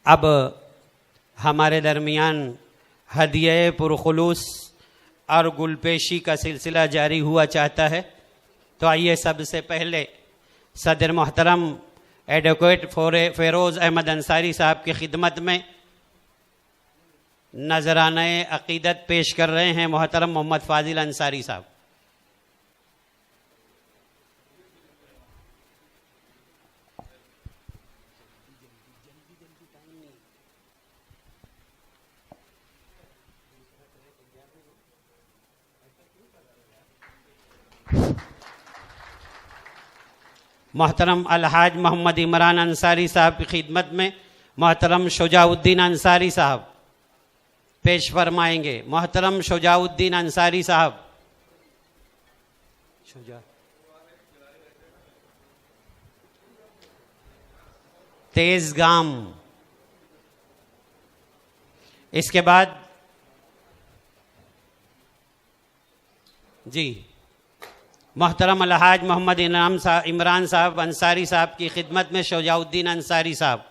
अब हमारे दरमियान हदिये पुरखुलूस और गुलपेशी का सिलसिला जारी हुआ चाहता है। तो आइए सबसे पहले सदर मोहतरम एडवोकेट फ़ेरोज़ अहमद अंसारी साहब की खिदमत में नजराने अक़ीदत पेश कर रहे हैं मोहतरम मोहम्मद फ़ाज़िल अंसारी साहब। मोहतरम अलहाज मोहम्मद इमरान अंसारी साहब की खिदमत में मोहतरम शुजाउद्दीन अंसारी साहब पेश फरमाएंगे। मोहतरम शुजाउद्दीन अंसारी साहब। तेजगाम। इसके बाद जी मोहतरम अलहाज मोहम्मद इमरान साहब अंसारी साहब की खिदमत में शुजाउद्दीन अंसारी साहब।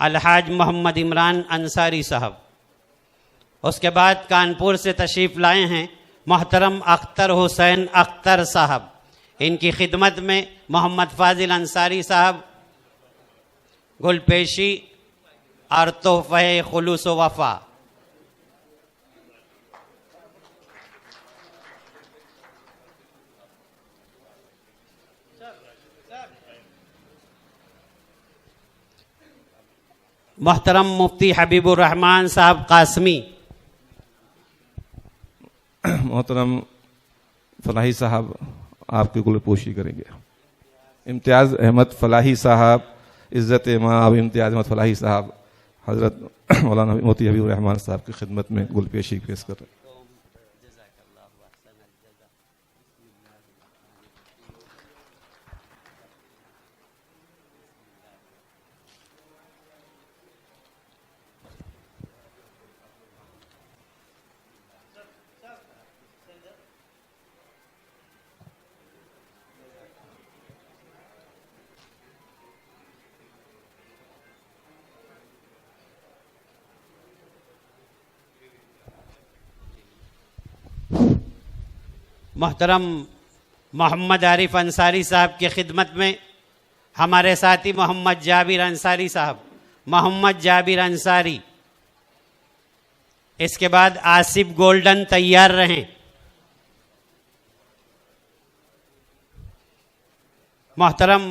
अलहाज मोहम्मद इमरान अंसारी साहब। उसके बाद कानपुर से तशरीफ़ लाए हैं मोहतरम अख्तर हुसैन अख्तर साहब। इनकी खिदमत में मोहम्मद फ़ाज़िल अंसारी साहब गुलपेशी और तोहफ़े खुलूस व वफ़ा। मोहतरम मुफ्ती हबीबुर रहमान साहब कासमी। मोहतरम फलाही साहब आपकी गुलपोशी करेंगे। इम्तियाज़ अहमद फलाही साहब, इज़्ज़त इमाम इम्तियाज़ अहमद फलाही साहब हज़रत मौलाना मुफ्ती हबीबुर रहमान साहब की खिदमत में गुलपेशी पेश कर रहे हैं। मोहतरम मोहम्मद आरिफ अंसारी साहब की खिदमत में हमारे साथी मोहम्मद जाबिर अंसारी साहब। मोहम्मद जाबिर अंसारी। इसके बाद आसिफ गोल्डन तैयार रहें। मोहतरम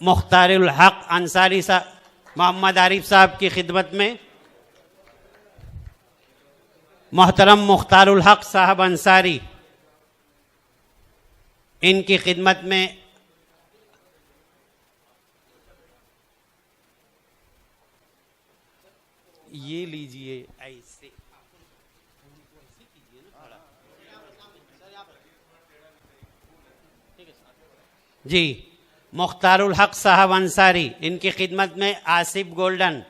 मुख्तारुल हक अंसारी साहब मोहम्मद आरिफ साहब की खिदमत में मोहतरम मुख्तारुल हक साहब अंसारी। इनकी खिदमत में ये लीजिए ऐसे जी मुख्तारुल हक साहब अंसारी। इनकी खिदमत में आसिफ गोल्डन।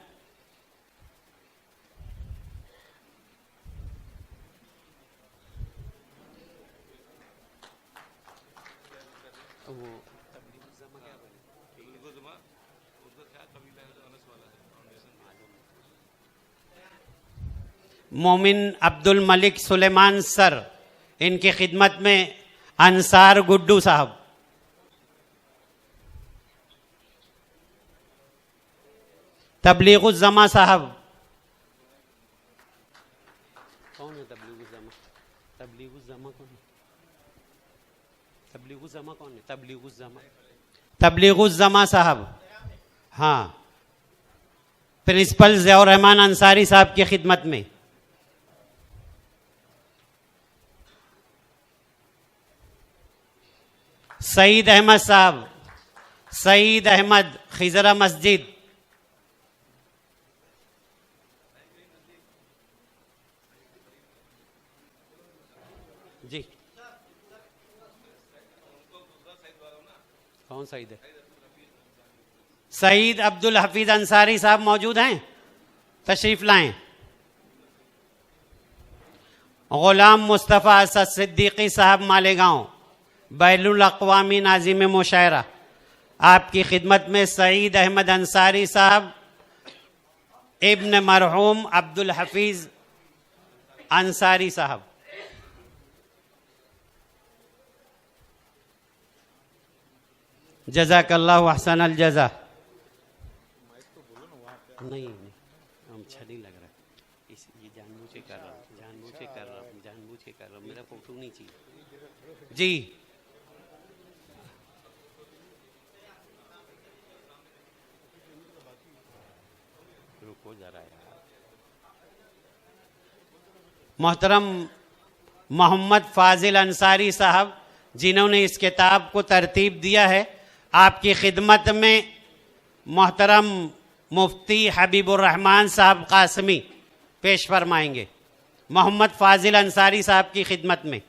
मोमिन अब्दुल मलिक सुलेमान सर। इनकी खिदमत में अंसार गुड्डू साहब। तबलीगुज़ ज़मा साहब। कौन है तबलीगुज़ ज़मा? तबलीगुज़ ज़मा कौन है? तबलीगुज़ ज़मा कौन है? तबलीगुज़ ज़मा तबलीगुज़ ज़मा साहब। हाँ, प्रिंसिपल ज़ियाउर रहमान अंसारी साहब की खिदमत में सईद अहमद साहब। सईद अहमद खिजरा मस्जिद। जी कौन सईद है? सईद अब्दुल हफीज अंसारी साहब मौजूद हैं? तशरीफ लाएं। गुलाम मुस्तफ़ा असद सिद्दीकी साहब मालेगांव, बैनुल अक़वामी नाज़िम मुशायरा। आपकी खिदमत में सईद अहमद अंसारी साहब, इब्न मरहूम अब्दुल हफीज़ अंसारी साहब। जज़ाकल्लाहु अहसनल जज़ा। नहीं हम छली लग रहा है, ये जानबूझ के कर रहा हूँ, जानबूझ के कर रहा हूँ, मेरा फोटो नहीं चाहिए जी। रुको जरा यार। मोहतरम मोहम्मद फाजिल अंसारी साहब, जिन्होंने इस किताब को तरतीब दिया है, आपकी खिदमत में मोहतरम मुफ्ती हबीबुर रहमान साहब कासमी पेश फरमाएंगे। मोहम्मद फाजिल अंसारी साहब की खिदमत में।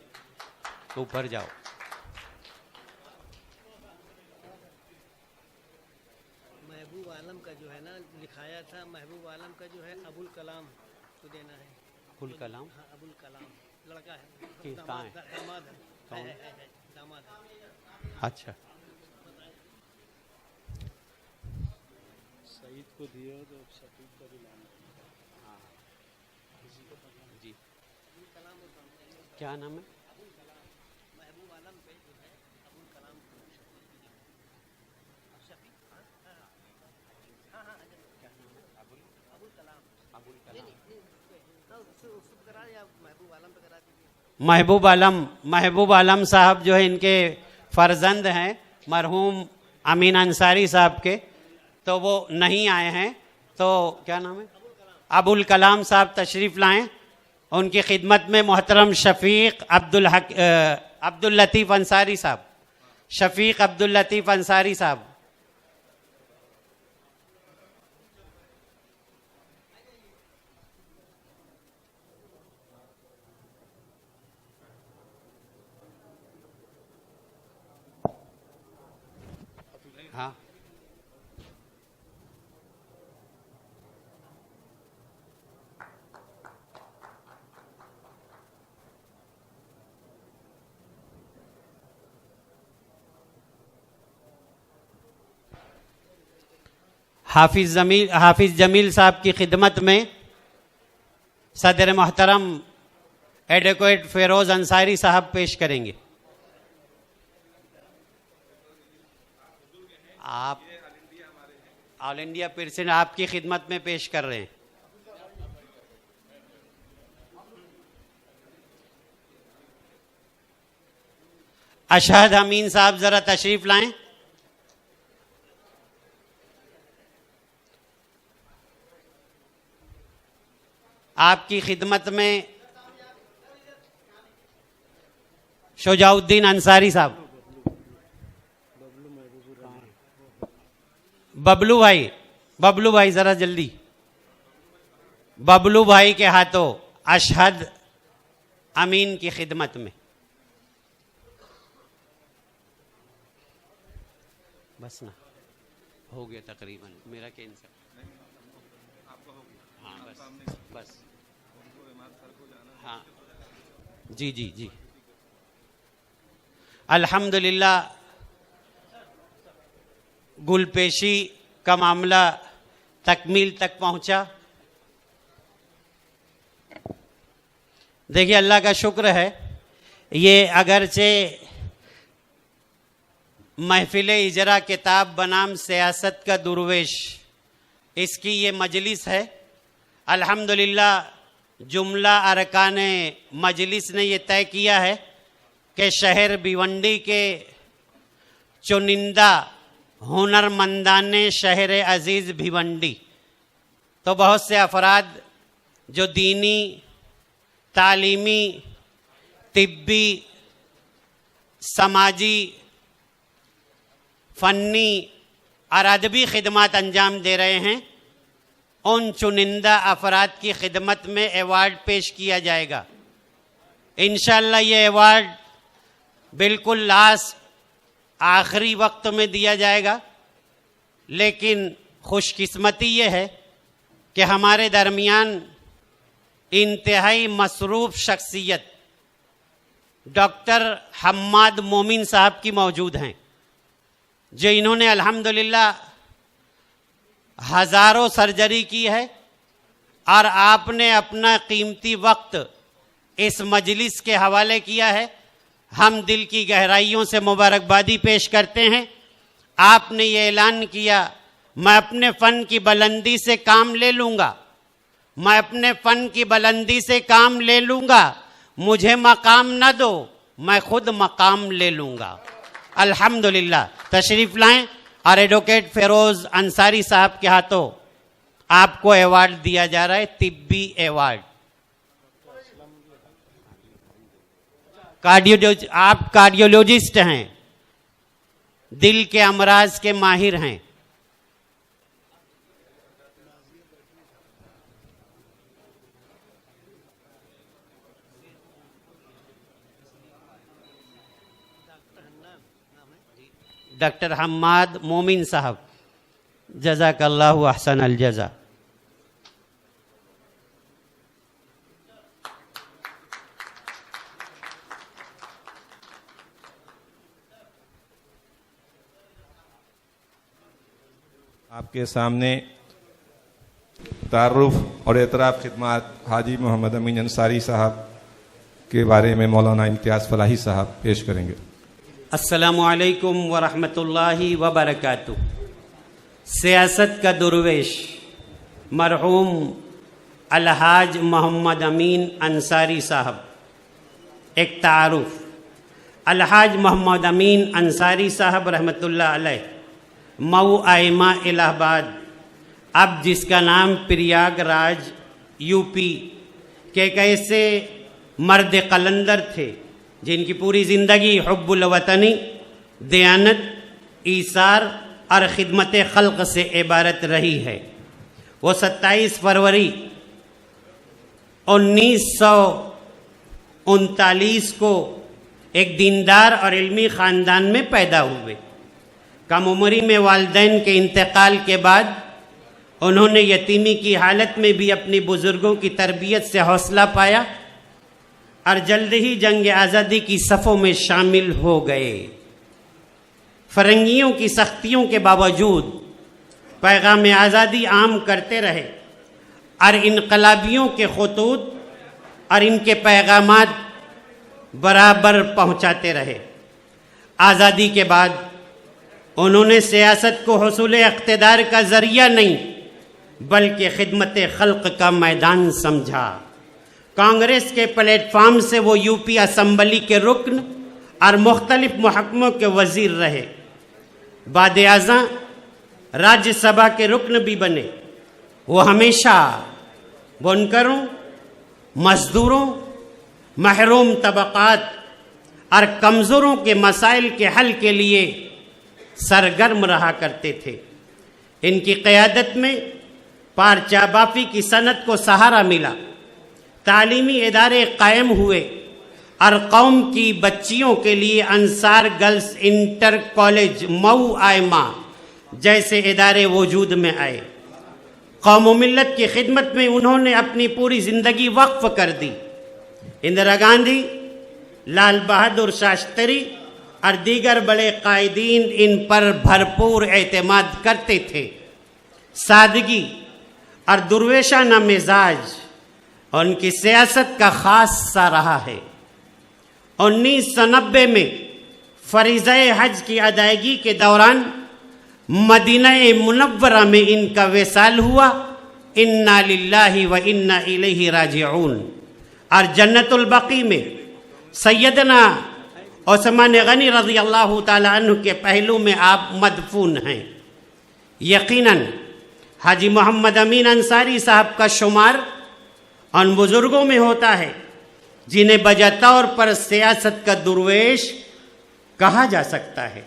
ऊपर जाओ। महबूब आलम का जो है ना लिखाया था, महबूब आलम का जो है अबुल कलाम को देना है। अबुल कलाम? हाँ, अबुल कलाम लड़का है, कहाँ है? दामाद है, कौन? दामाद है। अच्छा, सईद को दिया तो शफीक को भी लाना। हाँ जी। क्या नाम है? महबूब आलम पे जो है अबुल कलाम शफीक। अबुल कलाम। अबुल कलाम। उसको करा या महबूब आलम पे करा दीजिए। महबूब आलम साहब जो है इनके फर्जंद हैं मरहूम अमीन अंसारी साहब के, तो वो नहीं आए हैं। तो क्या नाम है? अबुल कलाम साहब तशरीफ़ लाएं। उनकी खिदमत में मोहतरम शफीक अब्दुल लतीफ़ अंसारी साहब, शफीक अब्दुल लतीफ़ अंसारी साहब। हाँ, हाफिज जमील साहब की खिदमत में सदर मोहतरम एडवोकेट फेरोज अंसारी साहब पेश करेंगे। आप ऑल इंडिया प्रेसिडेंट आपकी खिदमत में पेश कर रहे हैं। अशहद अमीन साहब जरा तशरीफ लाएं। आपकी खिदमत में शुजाउद्दीन अंसारी साहब। बबलू भाई जरा जल्दी। बबलू भाई के हाथों अशहद अमीन की खिदमत में। बस ना, हो गया तकरीबन मेरा कैंसर। हाँ बस हाँ जी जी जी। अल्हम्दुलिल्लाह गुलपेशी का मामला तकमील तक पहुंचा। देखिए अल्लाह का शुक्र है, ये अगरचे महफिल इजरा किताब बनाम सियासत का दुर्वेश, इसकी ये मजलिस है। अल्हम्दुलिल्लाह जुमला अरकान मजलिस ने ये तय किया है कि शहर भिवंडी के चुनिंदा हुनरमंदाने शहर अजीज़ भिवंडी, तो बहुत से अफराद जो दीनी, तालीमी, तिब्बी, समाजी, फ़न्नी और अदबी खिदमत अंजाम दे रहे हैं, उन चुनिंदा अफराद की खिदमत में अवार्ड पेश किया जाएगा। इंशाअल्लाह ये अवार्ड बिल्कुल लास्ट आखिरी वक्त में दिया जाएगा। लेकिन खुशकिस्मती ये है कि हमारे दरमियान इंतहाई मसरूफ शख्सियत डॉक्टर हम्माद मोमिन साहब की मौजूद हैं, जो इन्होंने अल्हम्दुलिल्लाह हजारों सर्जरी की है और आपने अपना कीमती वक्त इस मजलिस के हवाले किया है। हम दिल की गहराइयों से मुबारकबादी पेश करते हैं। आपने ये ऐलान किया, मैं अपने फ़न की बुलंदी से काम ले लूँगा, मैं अपने फ़न की बुलंदी से काम ले लूँगा, मुझे मकाम न दो, मैं खुद मकाम ले लूँगा। अल्हम्दुलिल्लाह। तशरीफ़ लाएं और एडवोकेट फेरोज़ अंसारी साहब के हाथों आपको अवार्ड दिया जा रहा है, तिब्बी अवार्ड। आप कार्डियोलॉजिस्ट हैं, दिल के अमराज के माहिर हैं। डॉक्टर हम्माद मोमिन साहब, जज़ाकल्लाहु अहसन अल जज़ा। आपके सामने तारुफ और एतराफ़ खिदमत हाजी मोहम्मद अमीन अंसारी साहब के बारे में मौलाना इम्तियाज़ फलाही साहब पेश करेंगे। अस्सलामु अलैकुम व रहमतुल्लाहि व बरकातुहू। सियासत का दुर्वेश मरहूम अलहाज मोहम्मद अमीन अंसारी साहब। एक तारुफ, अलहाज मोहम्मद अमीन अंसारी साहब रहमतुल्लाह अलैह मऊ आइमा इलाहाबाद, अब जिसका नाम प्रयागराज यूपी के एक ऐसे मर्द कलंदर थे जिनकी पूरी ज़िंदगी हुब्बुल वतनी, दयानत, ईसार और ख़िदमत खल्क़ से इबारत रही है। वो 27 फरवरी 1939 को एक दीनदार और इल्मी ख़ानदान में पैदा हुए। कम उम्री में वालिदैन के इंतकाल के बाद उन्होंने यतीमी की हालत में भी अपनी बुज़ुर्गों की तरबियत से हौसला पाया और जल्द ही जंग आज़ादी की सफ़ों में शामिल हो गए। फ़रंगियों की सख्तियों के बावजूद पैगाम आज़ादी आम करते रहे और इनकलाबियों के खतूत और इनके पैगामात बराबर पहुँचाते रहे। आज़ादी के बाद उन्होंने सियासत को हुसूल इक़्तिदार का ज़रिया नहीं बल्कि खिदमत खल्क़ का मैदान समझा। कांग्रेस के प्लेटफार्म से वो यूपी असम्बली के रुकन और मुख्तलिफ महकमों के वज़ीर रहे। बाद आज़ा राज्यसभा के रुकन भी बने। वो हमेशा बुनकरों, मज़दूरों, महरूम तबक़ात और कमज़ोरों के मसाइल के हल के लिए सरगर्म रहा करते थे। इनकी क़यादत में पारचाबाफी की सनत को सहारा मिला, तालीमी इदारे कायम हुए और कौम की बच्चियों के लिए Ansar girls inter college Mau Aima जैसे इदारे वजूद में आए। कौम व मिल्लत की खिदमत में उन्होंने अपनी पूरी ज़िंदगी वक्फ कर दी। इंदिरा गांधी, लाल बहादुर शास्त्री और दीगर बड़े कायदीन इन पर भरपूर एतमाद करते थे। सादगी और दुर्वेशाना मिजाज उनकी सियासत का ख़ास सा रहा है। 1990 में फ़रीज़ा हज की अदायगी के दौरान मदीना मुनव्वरा में इनका विसाल हुआ। इन्ना लिल्लाहि व इन्ना इलैहि राजिऊन। और जन्नतुल बकी में सैयदना उस्मान गनी रज़ी अल्लाह ताला अन्हु के पहलू में आप मदफून हैं। यकीनन हाजी मोहम्मद अमीन अंसारी साहब का शुमार उन बुज़ुर्गों में होता है जिन्हें बजा तौर पर सियासत का दुर्वेश कहा जा सकता है।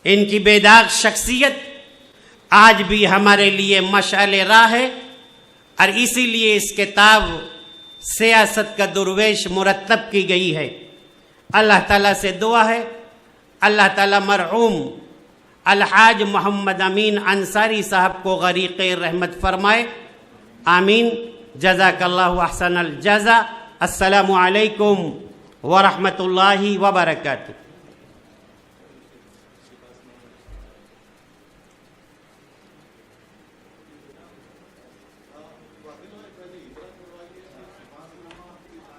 इनकी बेदाग शख्सियत आज भी हमारे लिए मशाल राह है और इसीलिए इस किताब सियासत का दुर्वेश मुरत्तब की गई है। अल्लाह ताला से दुआ है, अल्लाह ताला मरहूम अलहाज मोहम्मद अमीन अंसारी साहब को गरीक़ रहमत फरमाए। आमीन। जज़ाकल्लाहु अहसनल जज़ा। अस्सलामु अलैकुम व रहमतुल्लाहि व बरकातुहू।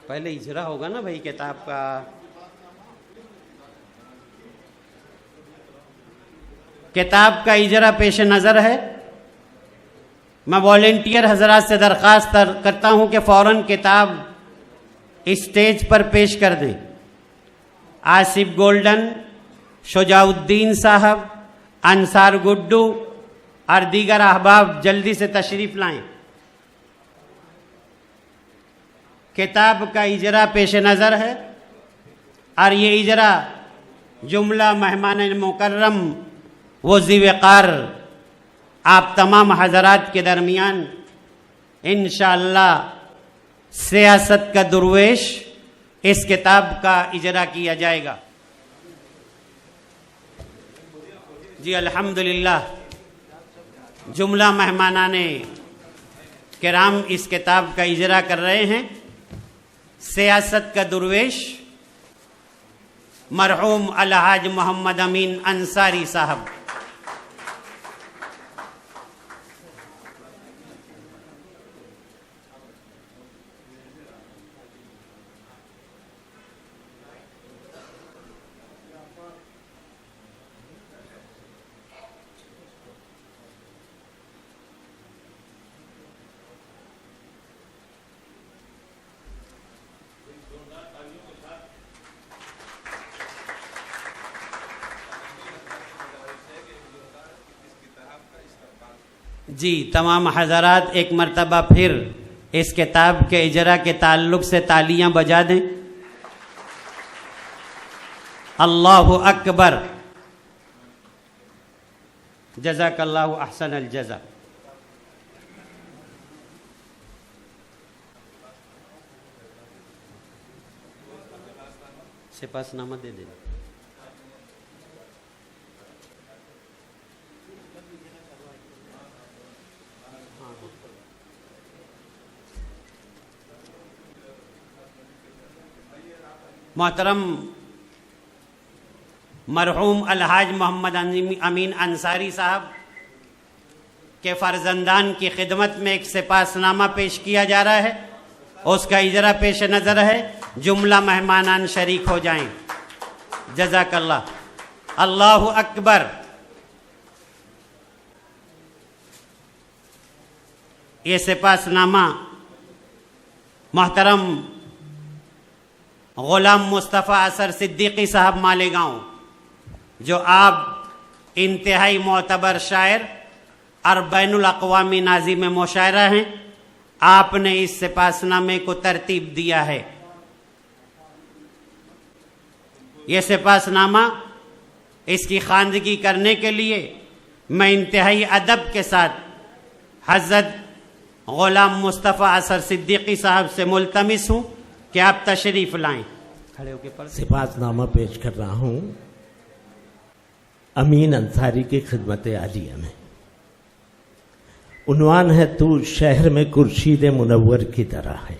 पहले इजरा होगा ना भाई किताब का। किताब का इजरा पेश नज़र है। मैं वॉलेंटियर हजरात से दरख्वास्त करता हूं कि फ़ौरन किताब स्टेज पर पेश कर दें। आसिफ गोल्डन, शुजाउद्दीन साहब, अंसार गुड्डू और दीगर अहबाब जल्दी से तशरीफ लाएं। किताब का इजरा पेश नज़र है और ये इजरा जुमला मेहमान मुकर्रम वज़ी वक़ार आप तमाम हजरात के दरमियान इंशाअल्लाह सियासत का दुर्वेश इस किताब का इजरा किया जाएगा। जी अल्हम्दुलिल्लाह, जुमला मेहमानाने किराम इस किताब का इजरा कर रहे हैं। सियासत का दुर्वेश मरहूम अलहाज मोहम्मद अमीन अंसारी साहब। जी तमाम हजरात एक मरतबा फिर इस किताब के इजरा के ताल्लुक से तालियां बजा दें। अल्लाहु अकबर। जज़ाकल्लाहु अहसनल जज़ा। सिपासनामा दे देना। मोहतरम मरहूम अलहाज मोहम्मद अमीन अंसारी साहब के फर्जंदान की खिदमत में एक सिपासनामा पेश किया जा रहा है। उसका इजरा पेश नज़र है। जुमला मेहमानान शरीक हो जाएं। जज़ाकल्लाह। अल्लाहु अकबर। ये सिपासनामा मोहतरम गुलाम मुस्तफ़ा असर सिद्दीकी साहब मालेगांव, जो आप इंतहाई मोतबर शायर और बैनुल अक़वामी नाज़िम मुशायरा हैं, आपने इस सिपासनामे को तरतीब दिया है। यह सिपासनामा इसकी खानदगी करने के लिए मैं इंतहाई अदब के साथ हज़रत गुलाम मुस्तफ़ा असर सिद्दीकी साहब से मुल्तमिस हूँ कि आप तशरीफ लाएं। खड़े होकर पढ़। सिफातनामा पेश कर रहा हूं अमीन अंसारी की खिदमत आलिया में। उन्वान है तू शहर में खुर्शीद मुनव्वर की तरह है।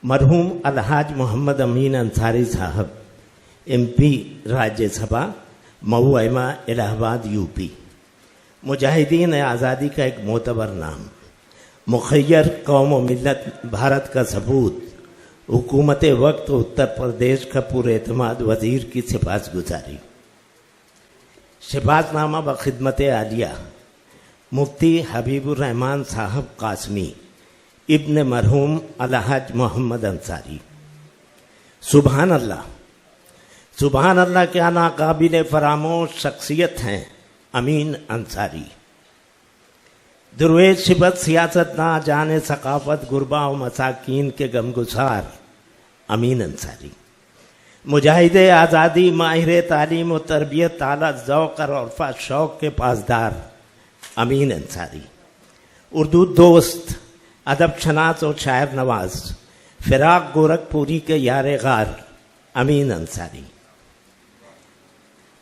मरहूम अलहाज मोहम्मद अमीन अंसारी साहब MP राज्यसभा मऊमा इलाहाबाद UP, मुजाहिदीन आज़ादी का एक मोतबर नाम, मुखय्यर कौम व मिल्लत भारत का सबूत, हुकूमत वक्त उत्तर प्रदेश का पुरएतमाद वजीर की सिफात गुजारी। सिफातनामा व खिदमत आलिया मुफ्ती हबीबुर रहमान साहब कासमी इब्न मरहूम अलहाज मोहम्मद अंसारी। सुबहान अल्लाह, सुबहान अल्लाह क्या नाकाबिल फरामोश शख्सियत हैं अमीन अंसारी। दुर्वेश शिबत सियासत ना जाने सकाफत गुरबा व मसाकीन के गमगुसार अमीन अंसारी। मुजाहिद आज़ादी, माहिर तालीम व तरबियत, ताला ज़ौक़ और उर्फ़ा शौक़ के पासदार अमीन अंसारी। उर्दू दोस्त, अदब शनास और शायर नवाज, फ़िराक गोरखपुरी के यार गार अमीन अंसारी।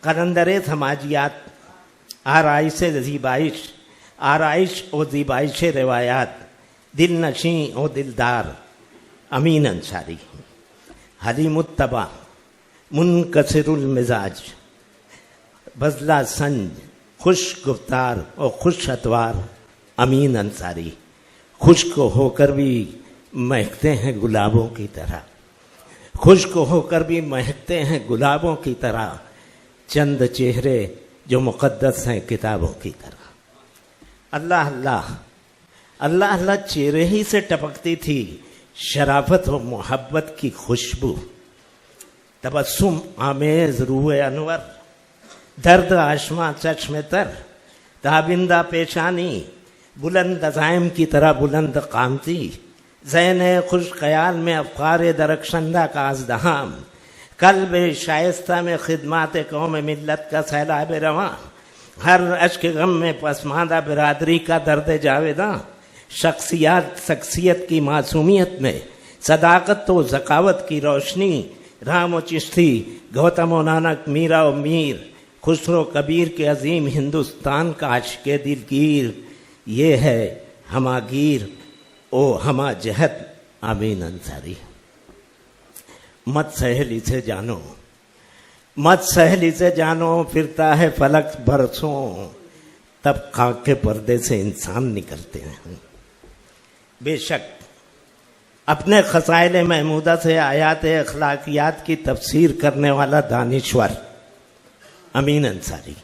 कलंदर समाजियात, आराइश ज़ीबाइश आराइश व ज़ीबाइश रिवायात, दिल नशी व दिलदार अमीन अंसारी। हलीमुत्तबा, मुनकसिरुल मिजाज, बजला संज, खुश गुफ्तार और खुश अतवार अमीन अंसारी। खुश्क होकर भी महकते हैं गुलाबों की तरह, खुश्क होकर भी महकते हैं गुलाबों की तरह, चंद चेहरे जो मुक़द्दस हैं किताबों की तरह। अल्लाह अल्लाह अल्लाह अल्लाह चेहरे ही से टपकती थी शराफत और मोहब्बत की खुशबू। तबस्सुम आमेज रूए अनवर, दर्द आशमा चश्मे तर, ताबिंदा पेशानी, बुलंद अज़ाइम की तरह बुलंद कामती, ज़ैन खुश ख़याल में अफ़कार दरख्शंदा का अज़दहाम, कल्ब शाइस्ता में खिदमात कौम मिल्लत का सैलाब रवां, हर अश्क गम में पसमानदा बिरादरी का दर्द जावेदा, शख्सियत की मासूमियत में सदाकत तो ज़कावत की रोशनी, राम व चिश्ती, गौतम व नानक, मीरा व मीर, खुसरो कबीर के अजीम हिंदुस्तान का आशिक़े दिलगीर, ये है हमागीर ओ हमा जहत आमीन अंसारी। मत सहेली से जानो, मत सहेली से जानो, फिरता है फलक बरसों, तब खाक के पर्दे से इंसान निकलते हैं। बेशक अपने खसाइल महमूदा से आयात अखलाकियात की तफसीर करने वाला दानिश्वर अमीन अंसारी,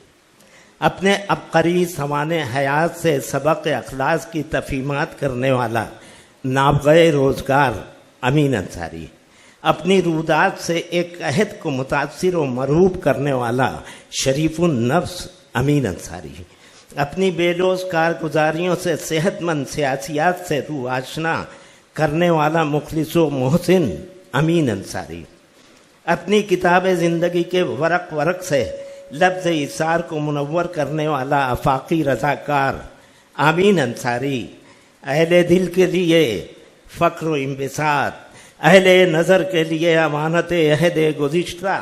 अपने अबकरी सवाने हयात से सबक अखलास की तफहीमात करने वाला नाबग़े रोज़गार अमीन अंसारी, अपनी रूदात से एक अहद को मुतासिर व मरूब करने वाला शरीफुन नफ्स अमीन अंसारी, अपनी बेलोस कारगुजारियों से सेहतमंद सियासियात से रूह आशना करने वाला मुखलिस व मोहसिन अमीन अंसारी, अपनी किताब ज़िंदगी के वरक वरक से लफ्ज़ इसार को मुनव्वर करने वाला आफाकी रज़ाकार आमीन अंसारी, अहले दिल के लिए फ़ख्र व इंबिसात, अहले नज़र के लिए अमानत अहद गुज़िश्ता,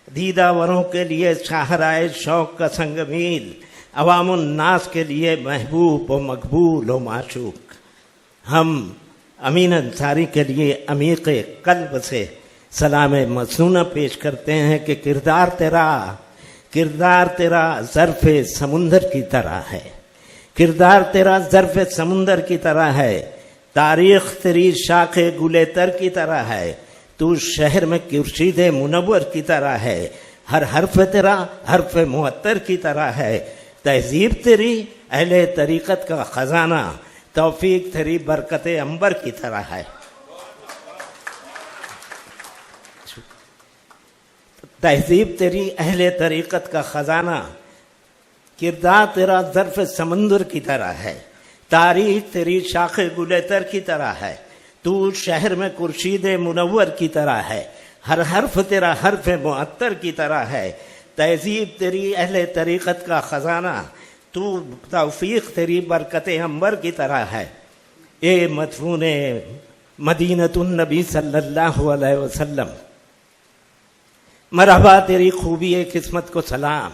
दीदावरों के लिए शाहराए शौक़ का संगमील, अवामुन नास के लिए महबूब व मकबूल व माशूक। हम अमीन अंसारी के लिए अमीक़ क़ल्ब से सलाम मसनूना पेश करते हैं कि किरदार तेरा ज़र्फ़ समुंदर की तरह है, किरदार तेरा ज़र्फ़ समुंदर की तरह है, तारीख़ तेरी शाख गुलेतर की तरह है, तू शहर में खुर्शीद मुनव्वर की तरह है, हर हर्फ तेरा हर्फ मुअत्तर की तरह है, तहजीब तेरी अहले तरीक़त का ख़जाना, तौफ़ीक़ तेरी बरकत अंबर की तरह है। तहजीब तेरी अहले तरीक़त का ख़जाना, किरदार तेरा ज़र्फ़ समंदर की तरह है, तारीख़ तेरी शाख गुलेतर की तरह है, तू शहर में खुर्शीद मुनव्वर की तरह है, हर हर्फ तेरा हर्फ मुअत्तर की तरह है, तहजीब तेरी अहले तरीक़त का ख़जाना, तू तौफ़ीक़ तेरी बरकत अंबर की तरह है। ए मदफून मदीनतुन नबी सल्लल्लाहु अलैहि वसल्लम, मरहबा तेरी खूबी किस्मत को सलाम,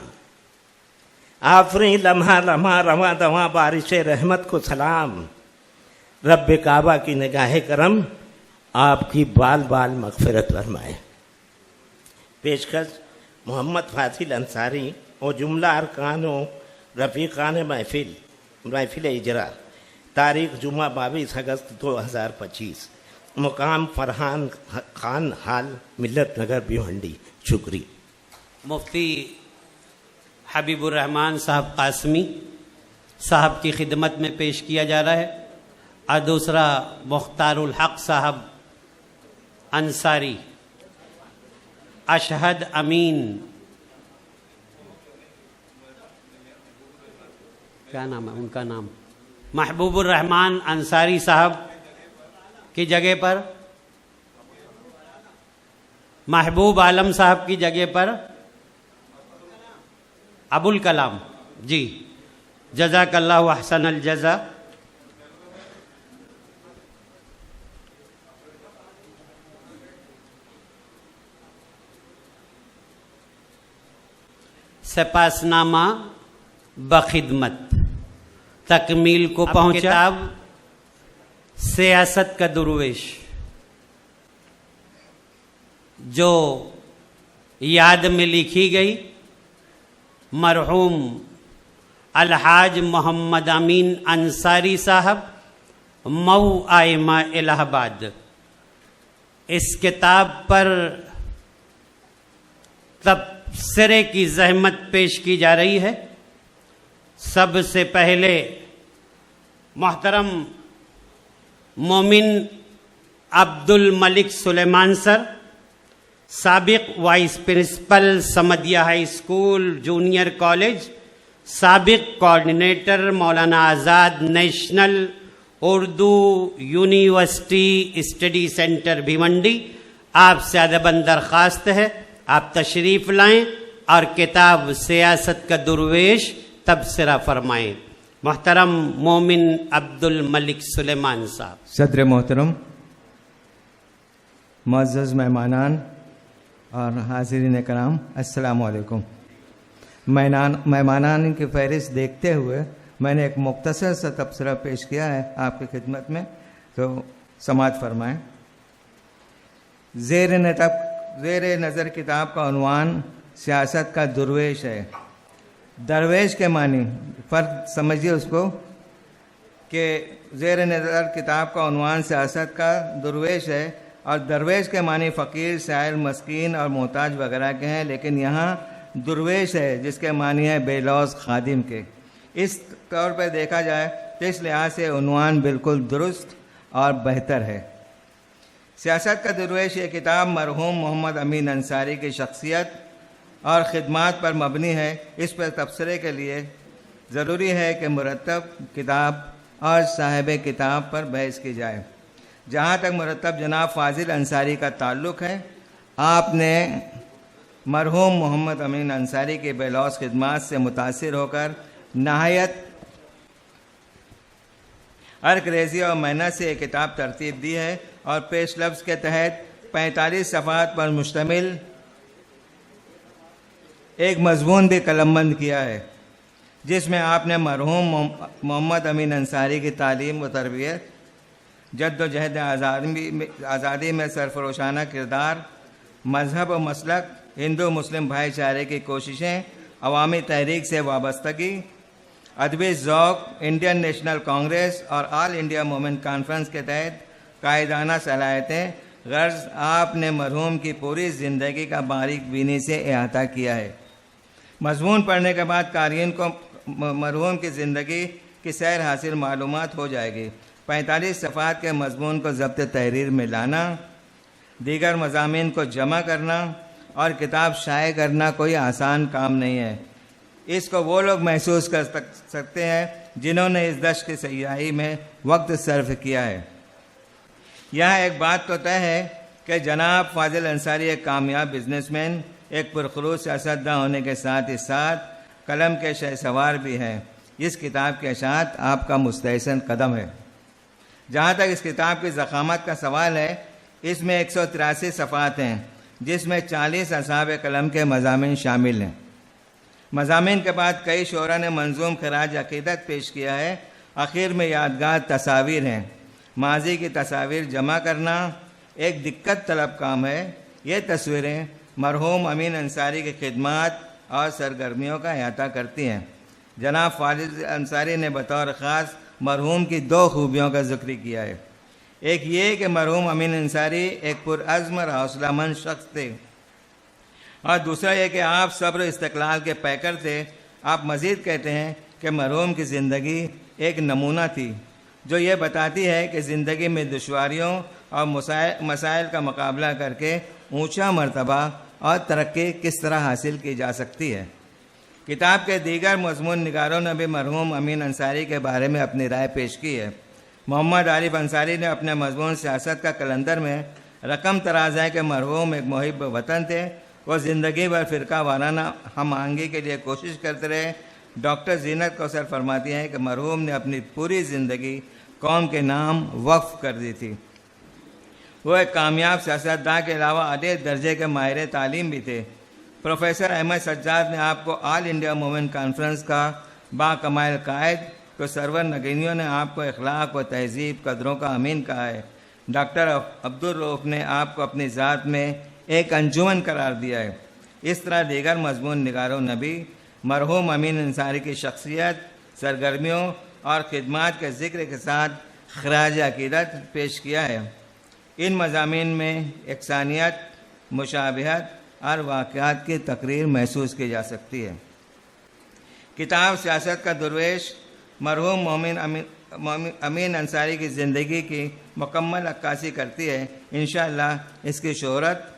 आफरी लम्हा लम्हा रवा दवा बारिश रहमत को सलाम, रब काबा की निगाह करम आपकी बाल बाल मग़फ़िरत फरमाए। पेशकश मोहम्मद फासिल अंसारी और जुमला अरकान रफ़ीक़ान महफिल इजरा, तारीख़ जुमा 22 अगस्त 2025, मुकाम फरहान खान हाल मिल्लत नगर भिवंडी। शुक्रिया। मुफ्ती हबीबुर रहमान साहब कासमी साहब की खिदमत में पेश किया जा रहा है, और दूसरा मुख्तारुल हक साहब अंसारी। अशहद अमीन, क्या नाम है उनका? नाम महबूबुर रहमान अंसारी साहब की जगह पर महबूब आलम साहब की जगह पर अबुल कलाम जी। जज़ाकल्लाहु अहसनल जज़ा। सपासनामा बखिदमत। तकमील को पहुंचा। किताब सियासत का दुर्वेश, जो याद में लिखी गई मरहूम अलहाज मोहम्मद अमीन अंसारी साहब, मऊ आइमा इलाहाबाद। इस किताब पर तबसरे की जहमत पेश की जा रही है। सबसे पहले मोहतरम मोमिन अब्दुल मलिक सुलेमान सर, साबिक vice principal Samadiya high school junior college, साबिक coordinator Maulana Azad national Urdu university study centre Bhiwandi, आपसे अदबन दरख्वास्त है आप तशरीफ लाएं और किताब सियासत का दुर्वेश तबसरा फरमाएं। मोहतरम मोमिन अब्दुल मलिक सुलेमान साहब। सदर मोहतरम, मुअज़्ज़ज़ मेहमानान और हाज़रीन कराम, अस्सलाम वालेकुम। मेहमानान की फहरिस्त देखते हुए मैंने एक मुख्तसर सा तबसरा पेश किया है आपकी खिदमत में, तो समाअत फरमाएं। ज़ेर नज़र किताब का उन्वान सियासत का दुर्वेश है। दरवेश के मानी फ़र्क समझिए उसको, कि ज़ेर नज़र किताब का उन्वान सियासत का दुर्वेश है और दरवेश के मानी फ़कीर, साइल, मस्कीन और मोहताज वगैरह के हैं, लेकिन यहाँ दुर्वेश है जिसके मानी है बेलौस खादिम के। इस तौर पर देखा जाए तो इस लिहाज से उन्वान बिल्कुल दुरुस्त और बेहतर है। सियासत का दुर्वेश ये किताब मरहूम मोहम्मद अमीन अंसारी की शख्सियत और ख़िदमात पर मबनी है। इस पर तबसरे के लिए ज़रूरी है कि मुरतब किताब और साहिब किताब पर बहस की जाए। जहाँ तक मुरतब जनाब फ़ाजिल अंसारी का ताल्लुक़ है, आपने मरहूम मोहम्मद अमीन अंसारी के बेलौस खिदमात से मुतासिर होकर नहायत अर्क-रेज़ी और मेहनत से एक किताब तरतीब दी है और पेश लफ्ज़ के तहत 45 सफ़हात पर मुश्तमिल एक मज़मून भी कलमबंद किया है, जिसमें आपने मरहूम मोहम्मद अमीन अंसारी की तालीम व तरबियत, जद्दोजहद आज़ादी में सरफरोशाना किरदार, मज़हब व मसलक, हिंदू मुस्लिम भाईचारे की कोशिशें, अवामी तहरीक से वाबस्तगी, अदबी ज़ौक़, इंडियन नेशनल कांग्रेस और ऑल इंडिया वुमेन कॉन्फ्रेंस के तहत कायदाना सलाहियतें, गर्ज़ आपने मरहूम की पूरी ज़िंदगी का बारीक बीनी से अहाता किया है। मज़मून पढ़ने के बाद क़ारीन को मरहूम की ज़िंदगी की सैर हासिल मालूमात हो जाएगी। 45 सफ़हात के मज़मून को ज़ब्त तहरीर में लाना, दीगर मज़ामीन को जमा करना और किताब शाये करना कोई आसान काम नहीं है। इसको वो लोग महसूस कर सकते हैं जिन्होंने इस दश्त की सयाही में वक्त सर्फ किया है। यहाँ एक बात तो तय है कि जनाब फ़ाजिल अंसारी एक कामयाब बिजनेसमैन, एक पुरखुलूस सियासतदान होने के साथ ही साथ कलम के शहसवार भी हैं। इस किताब के अशात आपका मुस्तहसन कदम है। जहाँ तक इस किताब की ज़ख़ामत का सवाल है, इसमें 183 सफ़हात हैं, जिसमें 40 असाब कलम के मज़ामीन शामिल हैं। मज़ामीन के बाद कई शोरा ने मंजूम खराज अक़ीदत पेश किया है। आखिर में यादगार तस्वीर हैं। माजी की तस्वीर जमा करना एक दिक्कत तलब काम है। ये तस्वीरें मरहूम अमीन अंसारी की खिदमात और सरगर्मियों का अहाता करती हैं। जनाब फ़ाजिल अंसारी ने बतौर ख़ास मरहूम की 2 खूबियों का ज़िक्र किया है। एक ये कि मरहूम अमीन अंसारी एक पुरअज़्म और हौसलामंद शख्स थे, और दूसरा यह कि आप सब्र इस्तक़लाल के पैकर थे। आप मज़ीद कहते हैं कि मरहूम की ज़िंदगी एक नमूना थी, जो ये बताती है कि ज़िंदगी में दुश्वारियों और मसाइल का मुकाबला करके ऊंचा मर्तबा और तरक्की किस तरह हासिल की जा सकती है। किताब के दीगर मज़मून निगारों ने भी मरहूम अमीन अंसारी के बारे में अपनी राय पेश की है। मोहम्मद आरिफ अंसारी ने अपने मज़मून सियासत का कलंदर में रकम तराज है कि मरहूम एक मुहिब वतन थे। वो ज़िंदगी भर फ़िरका वाराना हम आहंगी के लिए कोशिश करते रहे। डॉक्टर ज़ीनत कौसर फरमाती हैं कि मरहूम ने अपनी पूरी ज़िंदगी कौम के नाम वक्फ़ कर दी थी। वो एक कामयाब सियासतदान के अलावा आले दर्जे के माहिर तालीम भी थे। प्रोफेसर अहमद सज्जाद ने आपको ऑल इंडिया वुमेन कॉन्फ्रेंस का बाकमाल कायद तो सरवर नगीनियों ने आपको अखलाक व तहजीब कदरों का अमीन कहा है। डॉक्टर अब्दुल रऊफ़ ने आपको अपनी ज़ात में एक अंजुमन करार दिया है। इस तरह दीगर मजमून निगारों नबी मरहूम अमीन अंसारी की शख्सियत, सरगर्मियों और खिदमात के ज़िक्र के साथ खराज अकीदत पेश किया है। इन मज़ामीन में एकसानियत, मुशाबहत और वाक़यात की तकरीर महसूस की जा सकती है। किताब सियासत का दरवेश मरहूम मोमिन अमीन अंसारी की ज़िंदगी की मुकम्मल अक्कासी करती है। इंशाअल्लाह इसकी शोहरत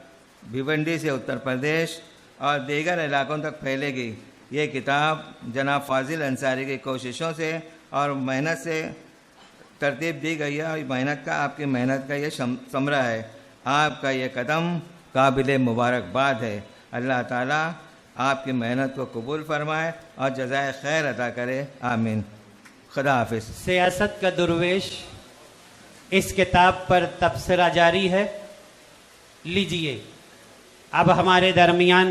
भिवंडी से उत्तर प्रदेश और दीगर इलाकों तक फैलेगी। ये किताब जनाब फाजिल अंसारी की कोशिशों से और मेहनत से तरतीब दी गई है और मेहनत का आपकी मेहनत का ये समरा है। आपका ये कदम काबिल मुबारकबाद है। अल्लाह ताला आपकी मेहनत को कबूल फरमाए और जज़ाए खैर अता करे। आमीन। खुदा हाफिज़। सियासत का दुर्वेश इस किताब पर तबसरा जारी है। लीजिए, अब हमारे दरमियान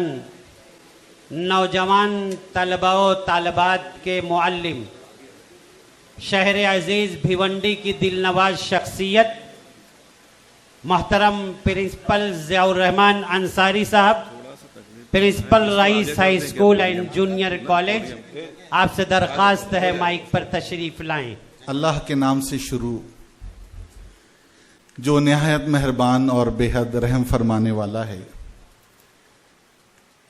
नौजवान तलबा व तालबात के मुअल्लिम, शहर अजीज़ भिवंडी की दिलनवाज शख्सियत मोहतरम प्रिंसिपल ज़ियाउर रहमान अंसारी साहब, principal Rais high school and junior college, आपसे दरख्वास्त है माइक पर तशरीफ लाएं। अल्लाह के नाम से शुरू, जो निहायत मेहरबान और बेहद रहम फरमाने वाला है।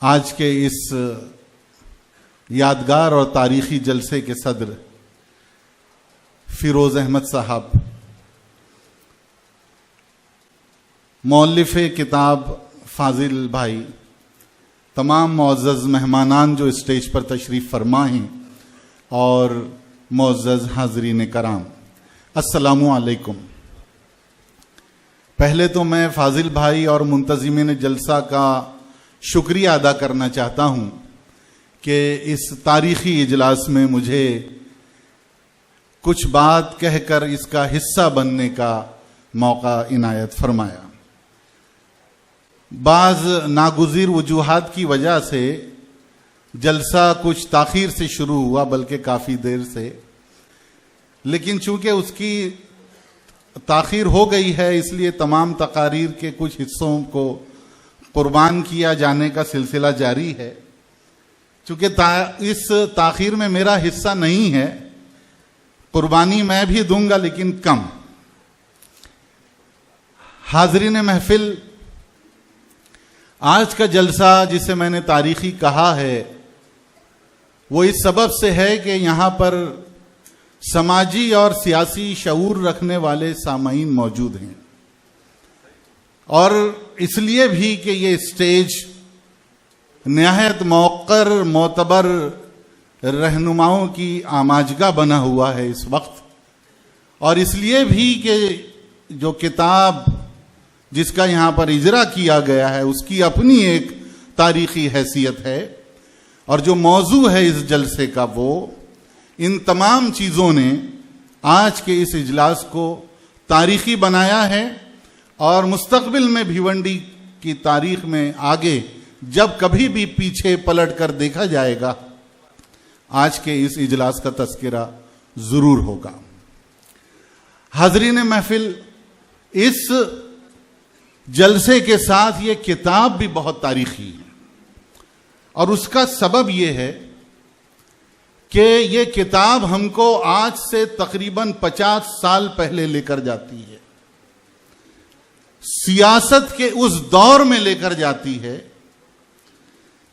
आज के इस यादगार और तारीखी जलसे के सदर फिरोज अहमद साहब, मौलिफ़ किताब फाजिल भाई, तमाम मुअज़्ज़ज़ मेहमानान जो स्टेज पर तशरीफ़ फरमा हैं और मुअज़्ज़ज़ हाज़रीन कराम, अस्सलामु अलैकुम। पहले तो मैं फाजिल भाई और मुंतज़िमीन जलसा का शुक्रिया अदा करना चाहता हूँ कि इस तारीख़ी इजलास में मुझे कुछ बात कहकर इसका हिस्सा बनने का मौका इनायत फरमाया। बाज़ नागुज़ीर वजूहात की वजह से जलसा कुछ ताख़ीर से शुरू हुआ, बल्कि काफ़ी देर से, लेकिन चूंकि उसकी ताख़ीर हो गई है इसलिए तमाम तकारीर के कुछ हिस्सों को कुर्बान किया जाने का सिलसिला जारी है। चूंकि इस ताख़ीर में मेरा हिस्सा नहीं है, कुर्बानी मैं भी दूंगा लेकिन कम। हाज़रीन महफिल, आज का जलसा जिसे मैंने तारीखी कहा है वो इस सबब से है कि यहाँ पर समाजी और सियासी शऊर रखने वाले सामाईन मौजूद हैं, और इसलिए भी कि ये स्टेज निहायत मौक़र मोतबर रहनुमाओं की आमाजगा बना हुआ है इस वक्त, और इसलिए भी कि जो किताब जिसका यहाँ पर इजरा किया गया है उसकी अपनी एक तारीखी हैसियत है, और जो मौजू है इस जलसे का वो इन तमाम चीज़ों ने आज के इस इजलास को तारीखी बनाया है। और मुस्तकबिल में भिवंडी की तारीख में आगे जब कभी भी पीछे पलट कर देखा जाएगा, आज के इस इजलास का तस्करा ज़रूर होगा। हाज़रीन महफिल, इस जलसे के साथ ये किताब भी बहुत तारीखी है, और उसका सबब ये है कि ये किताब हमको आज से तकरीबन 50 साल पहले लेकर जाती है, सियासत के उस दौर में लेकर जाती है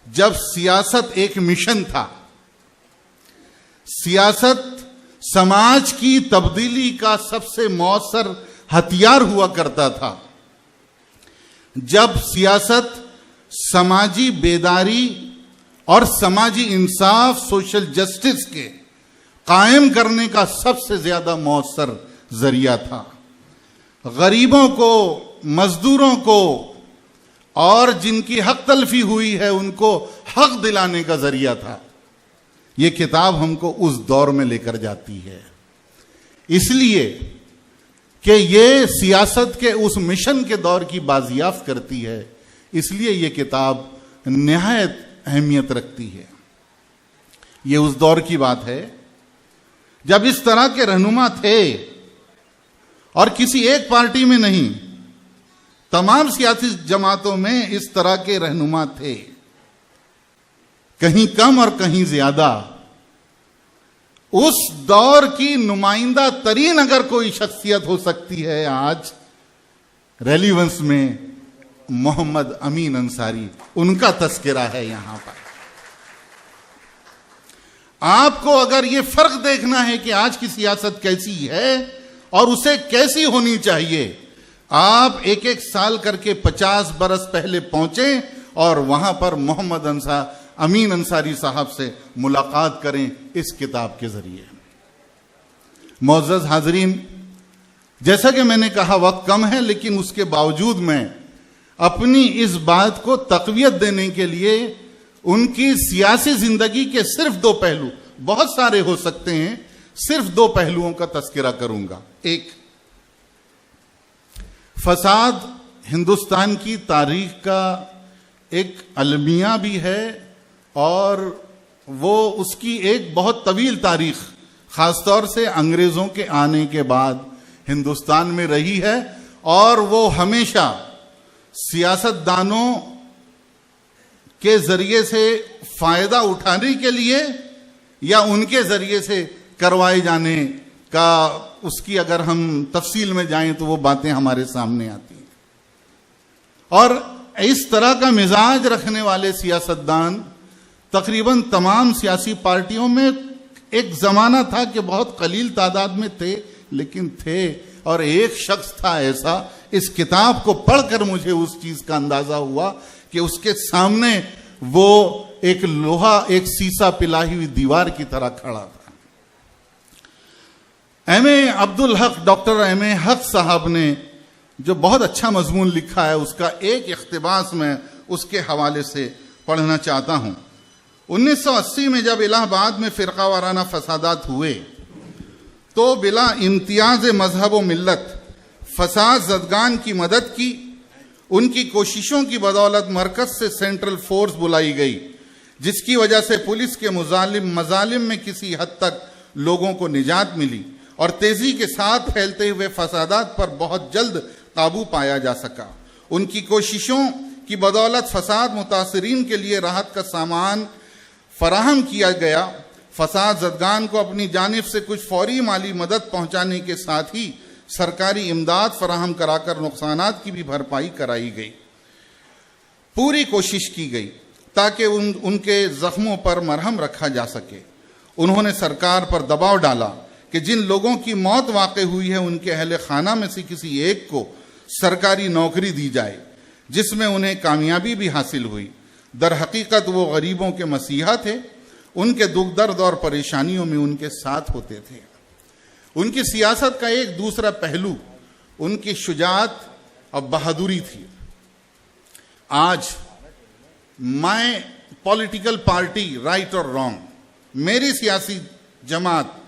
जब सियासत एक मिशन था। सियासत समाज की तब्दीली का सबसे मौसर हथियार हुआ करता था। जब सियासत समाजी बेदारी और समाजी इंसाफ, सोशल जस्टिस के कायम करने का सबसे ज्यादा मौसर जरिया था। गरीबों को, मजदूरों को और जिनकी हक तलफी हुई है उनको हक दिलाने का जरिया था। ये किताब हमको उस दौर में लेकर जाती है, इसलिए कि ये सियासत के उस मिशन के दौर की बाजियाफ्त करती है, इसलिए ये किताब निहायत अहमियत रखती है। ये उस दौर की बात है जब इस तरह के रहनुमा थे, और किसी एक पार्टी में नहीं, तमाम सियासी जमातों में इस तरह के रहनुमा थे, कहीं कम और कहीं ज्यादा। उस दौर की नुमाइंदा तरीन अगर कोई शख्सियत हो सकती है आज रेलिवेंस में, मोहम्मद अमीन अंसारी, उनका तस्करा है यहां पर। आपको अगर यह फर्क देखना है कि आज की सियासत कैसी है और उसे कैसी होनी चाहिए, आप एक एक साल करके 50 बरस पहले पहुंचे और वहां पर मोहम्मद अमीन अंसारी साहब से मुलाकात करें इस किताब के जरिए। मुअज़्ज़ज़ हाज़रीन, जैसा कि मैंने कहा वक्त कम है, लेकिन उसके बावजूद मैं अपनी इस बात को तक़वियत देने के लिए उनकी सियासी जिंदगी के सिर्फ 2 पहलू, बहुत सारे हो सकते हैं, सिर्फ 2 पहलुओं का तस्करा करूंगा। एक, फसाद हिंदुस्तान की तारीख का एक अलमिया भी है और वो उसकी एक बहुत तवील तारीख खासतौर से अंग्रेजों के आने के बाद हिंदुस्तान में रही है, और वो हमेशा सियासतदानों के जरिए से फायदा उठाने के लिए या उनके जरिए से करवाए जाने का, उसकी अगर हम तफसील में जाएं तो वो बातें हमारे सामने आती हैं। और इस तरह का मिजाज रखने वाले सियासतदान तकरीबन तमाम सियासी पार्टियों में एक जमाना था कि बहुत कलील तादाद में थे, लेकिन थे। और एक शख्स था ऐसा, इस किताब को पढ़कर मुझे उस चीज का अंदाजा हुआ कि उसके सामने वो एक लोहा, एक सीसा पिलाई हुई दीवार की तरह खड़ा था। Abdul Haq, doctor MA. हक साहब ने जो बहुत अच्छा मजमून लिखा है, उसका एक इख्तिबास मैं उसके हवाले से पढ़ना चाहता हूं। 1980 में जब इलाहाबाद में फिरका वाराना फसादात हुए तो बिला इम्तियाज मजहब व मिल्लत फसाद ज़दगान की मदद की। उनकी कोशिशों की बदौलत मरकज से सेंट्रल फोर्स बुलाई गई, जिसकी वजह से पुलिस के मजालिम में किसी हद तक लोगों को निजात मिली और तेजी के साथ फैलते हुए फसादात पर बहुत जल्द काबू पाया जा सका। उनकी कोशिशों की बदौलत फसाद मुतासरीन के लिए राहत का सामान फराहम किया गया। फसाद ज़दगान को अपनी जानिब से कुछ फौरी माली मदद पहुंचाने के साथ ही सरकारी इमदाद फराहम कराकर नुकसानात की भी भरपाई कराई गई। पूरी कोशिश की गई ताकि उनके जख्मों पर मरहम रखा जा सके। उन्होंने सरकार पर दबाव डाला कि जिन लोगों की मौत वाक़ई हुई है उनके अहले खाना में से किसी एक को सरकारी नौकरी दी जाए, जिसमें उन्हें कामयाबी भी हासिल हुई। दर हकीकत वो गरीबों के मसीहा थे, उनके दुख दर्द और परेशानियों में उनके साथ होते थे। उनकी सियासत का एक दूसरा पहलू उनकी शुजाअत और बहादुरी थी। आज मैं पॉलिटिकल पार्टी, राइट और रॉन्ग, मेरी सियासी जमात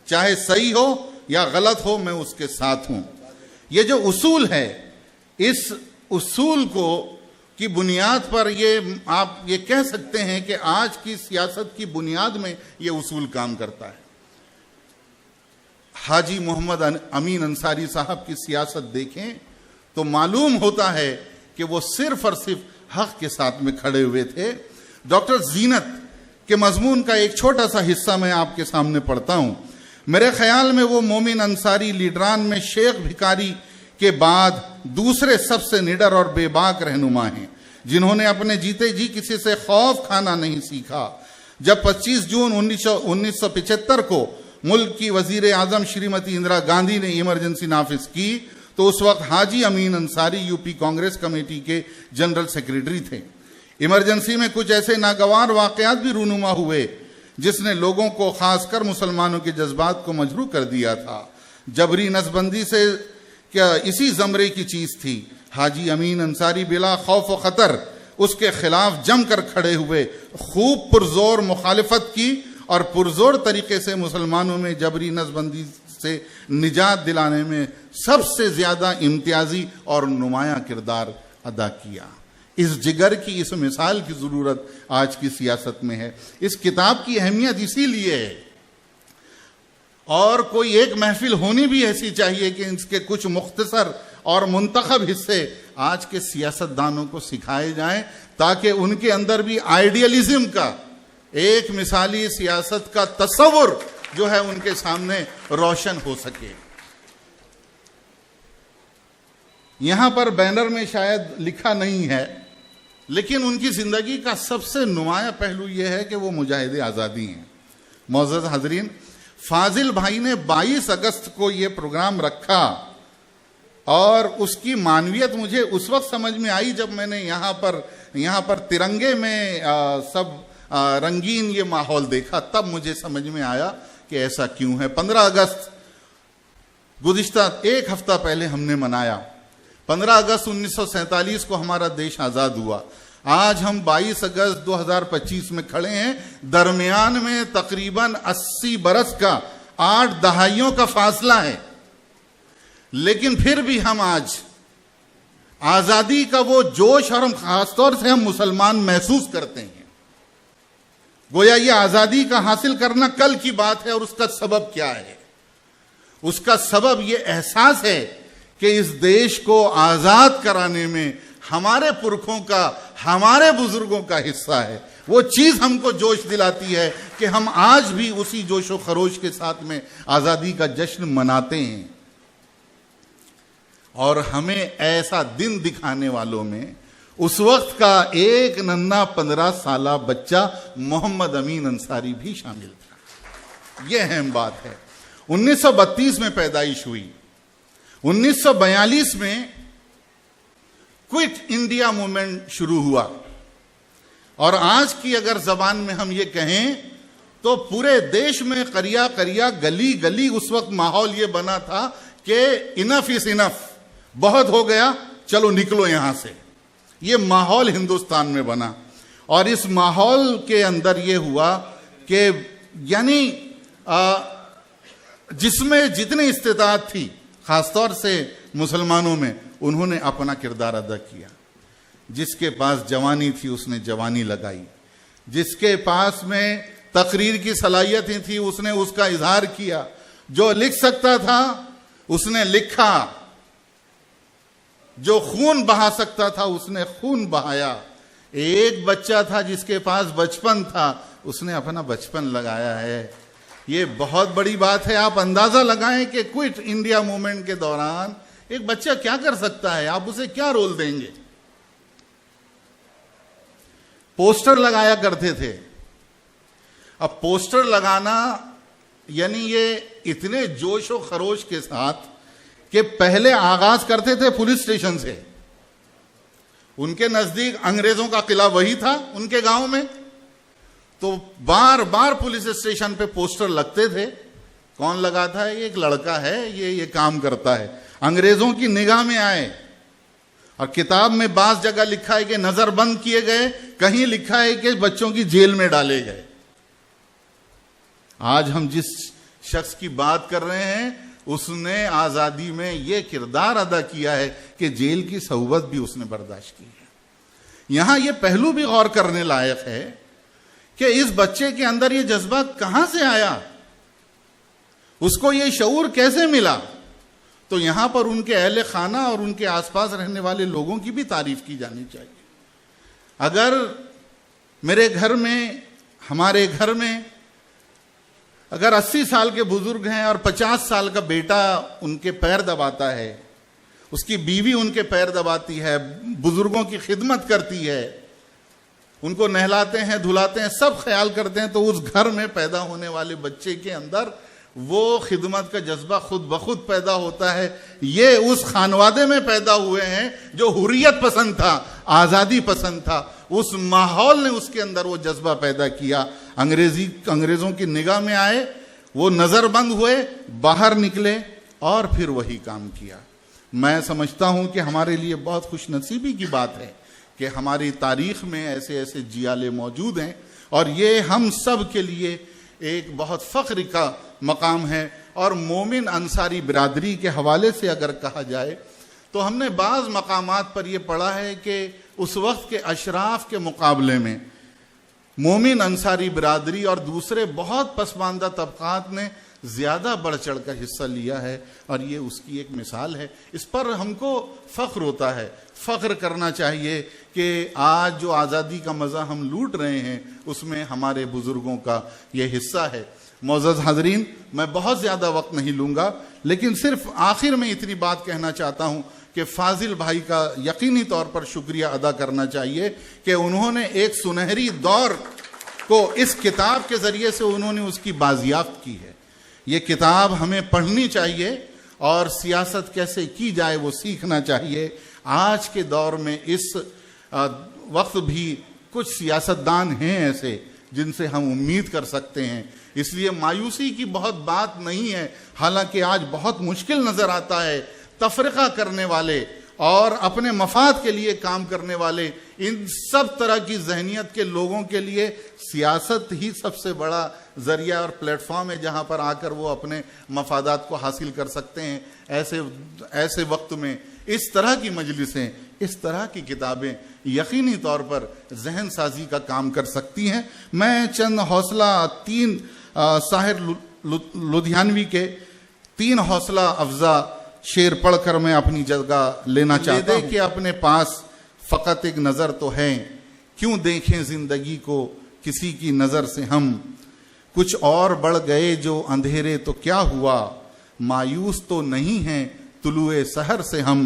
चाहे सही हो या गलत हो, मैं उसके साथ हूं। ये जो उसूल है, इस उसूल को की बुनियाद पर आप ये कह सकते हैं कि आज की सियासत की बुनियाद में ये उसूल काम करता है। हाजी मोहम्मद अमीन अंसारी साहब की सियासत देखें तो मालूम होता है कि वो सिर्फ और सिर्फ हक के साथ में खड़े हुए थे। डॉक्टर जीनत के मजमून का एक छोटा सा हिस्सा मैं आपके सामने पढ़ता हूं। मेरे ख्याल में वो मोमिन अंसारी लीडरान में शेख भिकारी के बाद दूसरे सबसे निडर और बेबाक रहनुमा हैं, जिन्होंने अपने जीते जी किसी से खौफ खाना नहीं सीखा। जब 25 जून 1975 को मुल्क की वजीर आजम श्रीमती इंदिरा गांधी ने इमरजेंसी नाफिज की तो उस वक्त हाजी अमीन अंसारी यूपी कांग्रेस कमेटी के जनरल सेक्रेटरी थे। इमरजेंसी में कुछ ऐसे नागवार वाकयात भी रूनुमा हुए जिसने लोगों को, खासकर मुसलमानों के जज्बात को मजरू कर दिया था। जबरी नसबंदी से क्या इसी जमरे की चीज थी। हाजी अमीन अंसारी बिला खौफ व खतर उसके खिलाफ जमकर खड़े हुए, खूब पुरजोर मुखालिफत की और पुरजोर तरीके से मुसलमानों में जबरी नसबंदी से निजात दिलाने में सबसे ज्यादा इम्तियाजी और नुमाया किरदार अदा किया। इस जिगर की, इस मिसाल की जरूरत आज की सियासत में है। इस किताब की अहमियत इसीलिए है। और कोई एक महफिल होनी भी ऐसी चाहिए कि इसके कुछ मुख्तसर और मुंतखब हिस्से आज के सियासतदानों को सिखाए जाएं, ताकि उनके अंदर भी आइडियलिज्म का एक मिसाली सियासत का तस्वुर जो है उनके सामने रोशन हो सके। यहां पर बैनर में शायद लिखा नहीं है, लेकिन उनकी जिंदगी का सबसे नुमाया पहलू यह है कि वो मुजाहिद आज़ादी हैं। मोअज़्ज़ज़ हाज़रीन, फाजिल भाई ने 22 अगस्त को ये प्रोग्राम रखा और उसकी मानवियत मुझे उस वक्त समझ में आई जब मैंने यहाँ पर तिरंगे में सब रंगीन ये माहौल देखा, तब मुझे समझ में आया कि ऐसा क्यों है। 15 अगस्त गुज़िश्ता एक हफ्ता पहले हमने मनाया। 15 अगस्त 1947 को हमारा देश आज़ाद हुआ। आज हम 22 अगस्त 2025 में खड़े हैं। दरमियान में तकरीबन 80 बरस का 8 दहाइयों का फासला है, लेकिन फिर भी हम आज आज़ादी का वो जोश, और हम खासतौर से हम मुसलमान महसूस करते हैं गोया ये आज़ादी का हासिल करना कल की बात है। और उसका सबब क्या है? उसका सबब ये एहसास है कि इस देश को आज़ाद कराने में हमारे पुरखों का, हमारे बुजुर्गों का हिस्सा है। वो चीज़ हमको जोश दिलाती है कि हम आज भी उसी जोशो खरोश के साथ में आज़ादी का जश्न मनाते हैं। और हमें ऐसा दिन दिखाने वालों में उस वक्त का एक नन्हा 15 साला बच्चा मोहम्मद अमीन अंसारी भी शामिल था। यह अहम बात है। 1932 में पैदाइश हुई। 1942 में क्विट इंडिया मूवमेंट शुरू हुआ। और आज की अगर जबान में हम ये कहें तो पूरे देश में करिया करिया, गली गली उस वक्त माहौल ये बना था कि इनफ इज इनफ, बहुत हो गया, चलो निकलो यहां से। ये माहौल हिंदुस्तान में बना। और इस माहौल के अंदर ये हुआ कि यानी जिसमें जितनी इस्तिताअत थी, खासतौर से मुसलमानों में, उन्होंने अपना किरदार अदा किया। जिसके पास जवानी थी उसने जवानी लगाई, जिसके पास में तकरीर की सलाहियतें थी उसने उसका इजहार किया, जो लिख सकता था उसने लिखा, जो खून बहा सकता था उसने खून बहाया। एक बच्चा था जिसके पास बचपन था, उसने अपना बचपन लगाया है। ये बहुत बड़ी बात है। आप अंदाजा लगाएं कि क्विट इंडिया मूवमेंट के दौरान एक बच्चा क्या कर सकता है, आप उसे क्या रोल देंगे। पोस्टर लगाया करते थे। अब पोस्टर लगाना यानी ये इतने जोशो खरोश के साथ कि पहले आगाज करते थे पुलिस स्टेशन से। उनके नजदीक अंग्रेजों का किला वही था उनके गांव में, तो बार बार पुलिस स्टेशन पे पोस्टर लगते थे। कौन लगाता है? एक लड़का है, ये काम करता है, अंग्रेजों की निगाह में आए। और किताब में बास जगह लिखा है कि नजरबंद किए गए, कहीं लिखा है कि बच्चों की जेल में डाले गए। आज हम जिस शख्स की बात कर रहे हैं उसने आजादी में यह किरदार अदा किया है कि जेल की सहुबत भी उसने बर्दाश्त की है। यहां यह पहलू भी गौर करने लायक है कि इस बच्चे के अंदर यह जज्बा कहां से आया, उसको यह शऊर कैसे मिला। तो यहां पर उनके अहले खाना और उनके आसपास रहने वाले लोगों की भी तारीफ की जानी चाहिए। अगर मेरे घर में, हमारे घर में अगर 80 साल के बुजुर्ग हैं और 50 साल का बेटा उनके पैर दबाता है, उसकी बीवी उनके पैर दबाती है, बुजुर्गों की खिदमत करती है, उनको नहलाते हैं, धुलाते हैं, सब ख्याल करते हैं, तो उस घर में पैदा होने वाले बच्चे के अंदर वो खिदमत का जज्बा खुद ब खुद पैदा होता है। ये उस खानवादे में पैदा हुए हैं जो हुर्रियत पसंद था, आज़ादी पसंद था। उस माहौल ने उसके अंदर वो जज्बा पैदा किया। अंग्रेजों की निगाह में आए, वो नज़रबंद हुए, बाहर निकले और फिर वही काम किया। मैं समझता हूं कि हमारे लिए बहुत खुशनसीबी की बात है कि हमारी तारीख में ऐसे ऐसे जियाले मौजूद हैं, और ये हम सब के लिए एक बहुत फ़ख्र का मकाम है। और मोमिन अंसारी बिरादरी के हवाले से अगर कहा जाए तो हमने बाज़ मकामात पर यह पढ़ा है कि उस वक्त के अशराफ के मुकाबले में मोमिन अंसारी बिरादरी और दूसरे बहुत पसमानदा तबकात ने ज्यादा बढ़ चढ़ कर हिस्सा लिया है, और ये उसकी एक मिसाल है। इस पर हमको फख्र होता है, फख्र करना चाहिए कि आज जो आज़ादी का मज़ा हम लूट रहे हैं उसमें हमारे बुजुर्गों का ये हिस्सा है। मोअज़्ज़ज़ हाज़रीन, मैं बहुत ज़्यादा वक्त नहीं लूँगा, लेकिन सिर्फ आखिर में इतनी बात कहना चाहता हूँ कि फाजिल भाई का यकीनी तौर पर शुक्रिया अदा करना चाहिए कि उन्होंने एक सुनहरी दौर को इस किताब के ज़रिए से उन्होंने उसकी बाजियाफ्त की है। ये किताब हमें पढ़नी चाहिए और सियासत कैसे की जाए वो सीखना चाहिए। आज के दौर में इस वक्त भी कुछ सियासतदान हैं ऐसे जिनसे हम उम्मीद कर सकते हैं, इसलिए मायूसी की बहुत बात नहीं है। हालांकि आज बहुत मुश्किल नजर आता है, तफरीका करने वाले और अपने मफाद के लिए काम करने वाले, इन सब तरह की जहनियत के लोगों के लिए सियासत ही सबसे बड़ा जरिया और प्लेटफॉर्म है जहां पर आकर वो अपने मफादात को हासिल कर सकते हैं। ऐसे वक्त में इस तरह की मजलिसें, इस तरह की किताबें यकीनी तौर पर जहन साजी का काम कर सकती हैं। मैं चंद हौसला तीन साहिर लुधियानवी के 3 हौसला अफजा शेर पढ़कर मैं अपनी जगह लेना चाहता हूं कि अपने पास फकत एक नजर तो है, क्यों देखें जिंदगी को किसी की नजर से हम, कुछ और बढ़ गए जो अंधेरे तो क्या हुआ, मायूस तो नहीं है तुलुए सहर से हम,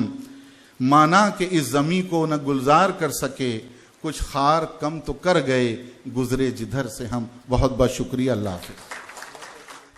माना कि इस जमी को न गुलजार कर सके, कुछ खार कम तो कर गए गुजरे जिधर से हम। बहुत बहुत शुक्रिया। अल्लाह हाफ़िज़।